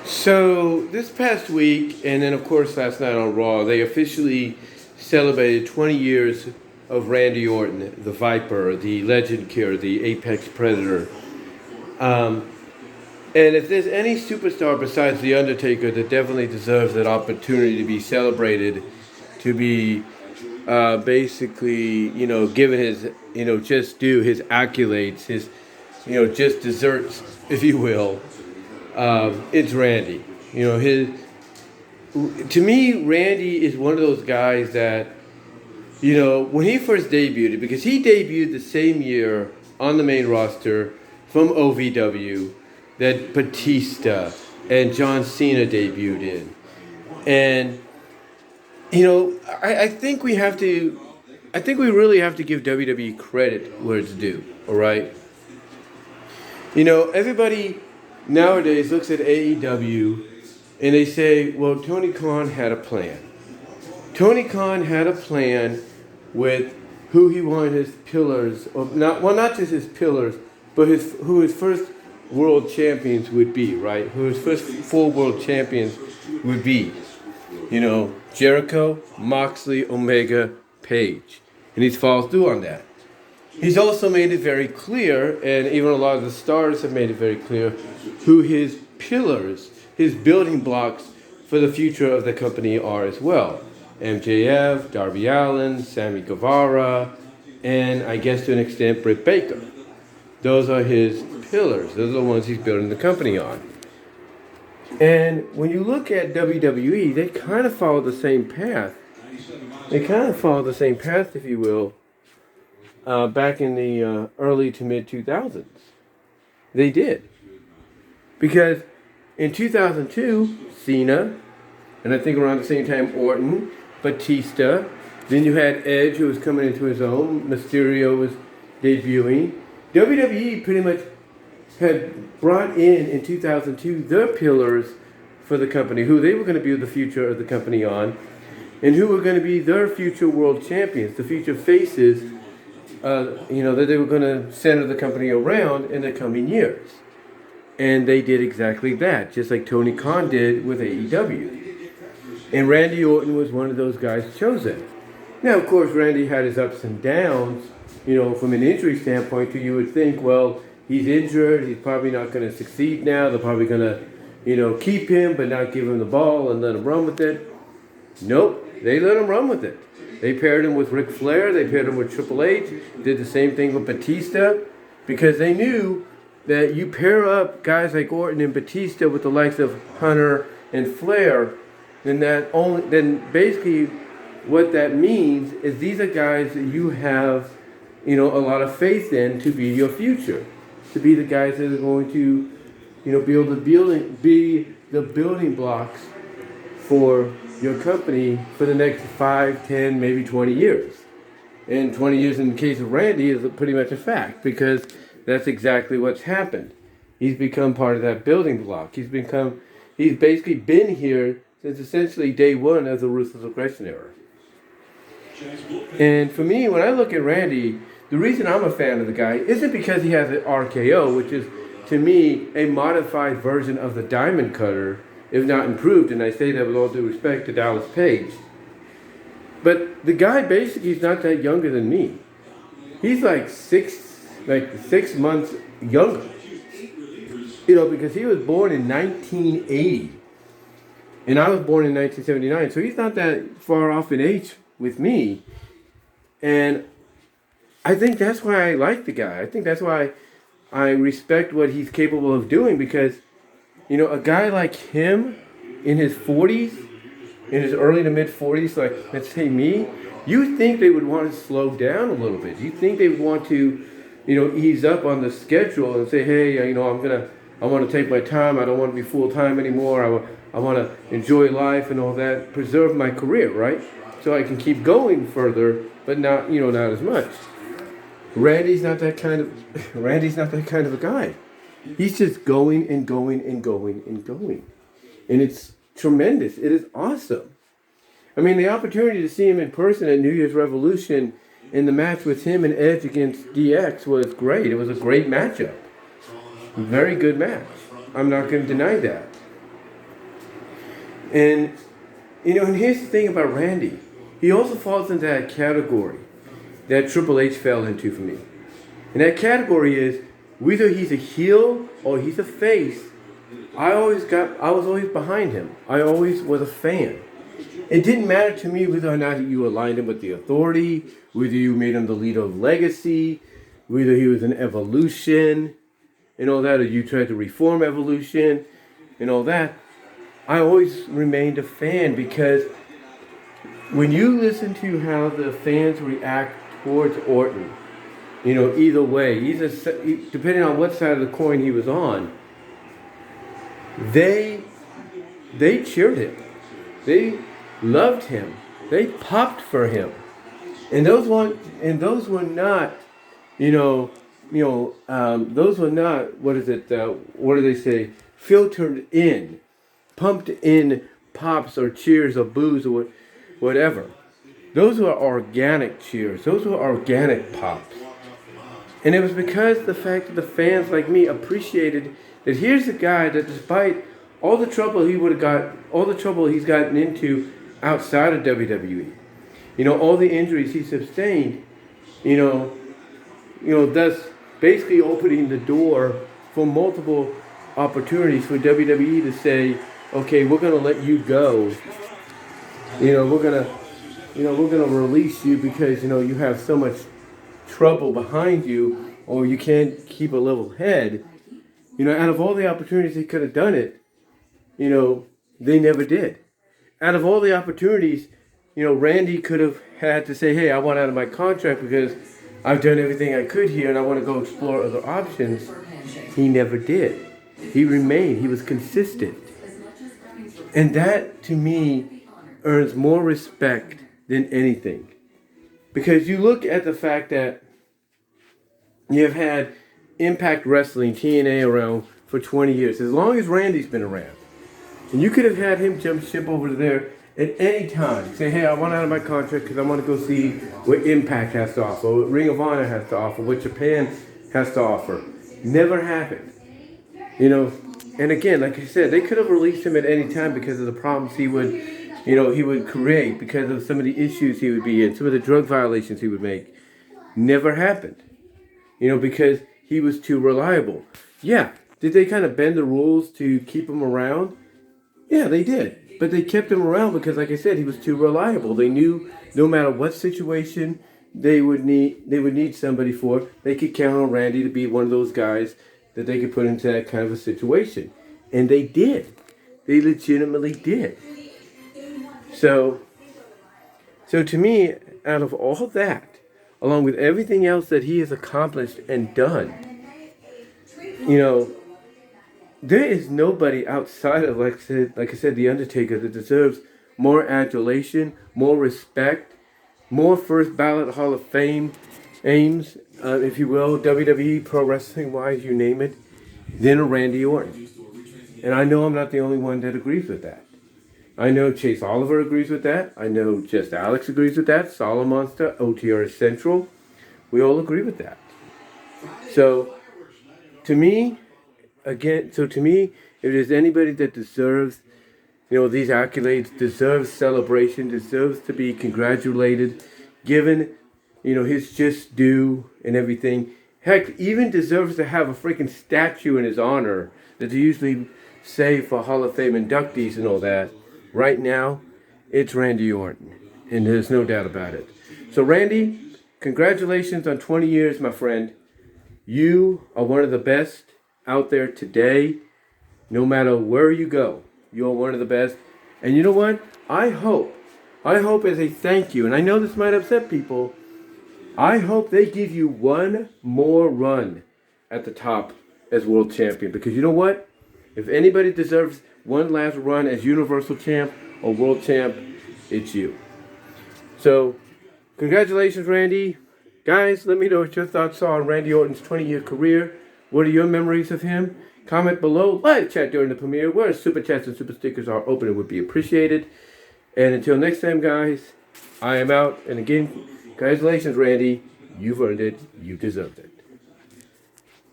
So this past week, and then of course last night on Raw, they officially celebrated 20 years of Randy Orton, the Viper, the Legend Killer, the Apex Predator. Um, and if there's any superstar besides The Undertaker that definitely deserves that opportunity to be celebrated, to be basically, given his, just due, his accolades, his, just desserts, if you will, it's Randy. To me, Randy is one of those guys that, when he first debuted, because he debuted the same year on the main roster from OVW that Batista and John Cena debuted in. And, I think I think we really have to give WWE credit where it's due, all right? Everybody nowadays looks at AEW and they say, well, Tony Khan had a plan. Tony Khan had a plan with who he wanted his pillars, not just his pillars, but who his first world champions would be, right? Who his first full world champions would be. Jericho, Moxley, Omega, Page. And he's followed through on that. He's also made it very clear, and even a lot of the stars have made it very clear, who his pillars, his building blocks for the future of the company are as well. MJF, Darby Allin, Sammy Guevara, and I guess to an extent Britt Baker. Those are his pillars. Those are the ones he's building the company on. And when you look at WWE, they kind of follow the same path. They kind of follow the same path, if you will, back in the early to mid 2000s. They did. Because in 2002, Cena, and I think around the same time Orton, Batista, then you had Edge who was coming into his own, Mysterio was debuting. WWE pretty much had brought in 2002 their pillars for the company, who they were going to build the future of the company on, and who were going to be their future world champions, the future faces, that they were going to center the company around in the coming years. And they did exactly that, just like Tony Khan did with AEW. And Randy Orton was one of those guys chosen. Now, of course, Randy had his ups and downs, from an injury standpoint, you would think, well, he's injured, he's probably not going to succeed now, they're probably going to, keep him but not give him the ball and let him run with it. Nope, they let him run with it. They paired him with Ric Flair, they paired him with Triple H, did the same thing with Batista, because they knew that you pair up guys like Orton and Batista with the likes of Hunter and Flair, then basically what that means is these are guys that you have, a lot of faith in to be your future, to be the guys that are going to, be the building blocks for your company for the next 5, 10, maybe 20 years. And 20 years in the case of Randy is pretty much a fact, because that's exactly what's happened. He's become part of that building block. He's basically been here since essentially day one of the Ruthless Aggression era. And for me, when I look at Randy, the reason I'm a fan of the guy isn't because he has an RKO, which is, to me, a modified version of the Diamond Cutter, if not improved, and I say that with all due respect to Dallas Page. But the guy basically is not that younger than me. He's like six months younger. Because he was born in 1980. And I was born in 1979. So he's not that far off in age with me. And I think that's why I like the guy. I think that's why I respect what he's capable of doing, because, a guy like him in his 40s, in his early to mid 40s, like let's say me, you think they would want to slow down a little bit. You think they would want to, ease up on the schedule and say, hey, I want to take my time. I don't want to be full time anymore. I want to enjoy life and all that, preserve my career, right? So I can keep going further, but not as much. Randy's not that kind of a guy. He's just going and going and going and going. And it's tremendous. It is awesome. I mean, the opportunity to see him in person at New Year's Revolution in the match with him and Edge against DX was great. It was a great matchup. Very good match. I'm not going to deny that. And, and here's the thing about Randy. He also falls into that category that Triple H fell into for me. And that category is whether he's a heel or he's a face. I was always behind him. I always was a fan. It didn't matter to me whether or not you aligned him with the Authority, whether you made him the leader of Legacy, whether he was an Evolution, and all that, or you tried to reform Evolution, and all that. I always remained a fan because when you listen to how the fans react towards Orton, either way, depending on what side of the coin he was on, they cheered him. They loved him. They popped for him. And those were not, those were not, what do they say, filtered in, pumped in pops or cheers or boos or whatever. Those were organic cheers. Those were organic pops. And it was because the fact that the fans like me appreciated that here's a guy that despite all the trouble he's gotten into outside of WWE, all the injuries he sustained, thus basically opening the door for multiple opportunities for WWE to say, okay, we're going to let you go. We're going to release you because, you have so much trouble behind you or you can't keep a level head. Out of all the opportunities they could have done it, they never did. Out of all the opportunities, Randy could have had to say, hey, I want out of my contract because I've done everything I could here and I want to go explore other options. He never did. He remained. He was consistent. And that, to me, earns more respect than anything. Because you look at the fact that you have had Impact Wrestling, TNA, around for 20 years. As long as Randy's been around. And you could have had him jump ship over there at any time. Say, hey, I want out of my contract because I want to go see what Impact has to offer, what Ring of Honor has to offer, what Japan has to offer. Never happened. And again, like I said, they could have released him at any time because of the problems he would create, because of some of the issues he would be in, some of the drug violations he would make. Never happened. Because he was too reliable. Yeah, did they kind of bend the rules to keep him around? Yeah, they did. But they kept him around because, like I said, he was too reliable. They knew no matter what situation they would need somebody for, they could count on Randy to be one of those guys that they could put into that kind of a situation. And they did. They legitimately did. So to me, out of all that, along with everything else that he has accomplished and done, there is nobody outside of, like I said, The Undertaker that deserves more adulation, more respect, more first ballot Hall of Fame aims, if you will, WWE, pro wrestling wise, you name it, than a Randy Orton. And I know I'm not the only one that agrees with that. I know Chase Oliver agrees with that. I know Just Alex agrees with that. Solid Monster, OTR Central. We all agree with that. So, to me, if there's anybody that deserves, these accolades, deserves celebration, deserves to be congratulated, given, his just due and everything, heck, even deserves to have a freaking statue in his honor that they usually say for Hall of Fame inductees and all that. Right now, it's Randy Orton, and there's no doubt about it. So, Randy, congratulations on 20 years, my friend. You are one of the best out there today. No matter where you go, you're one of the best. And you know what? I hope as a thank you, and I know this might upset people, I hope they give you one more run at the top as world champion. Because you know what? If anybody deserves one last run as Universal Champ or World Champ, it's you. So, congratulations, Randy. Guys, let me know what your thoughts are on Randy Orton's 20-year career. What are your memories of him? Comment below. Live chat during the premiere, where super chats and super stickers are open and would be appreciated. And until next time, guys, I am out. And again, congratulations, Randy. You've earned it. You deserved it.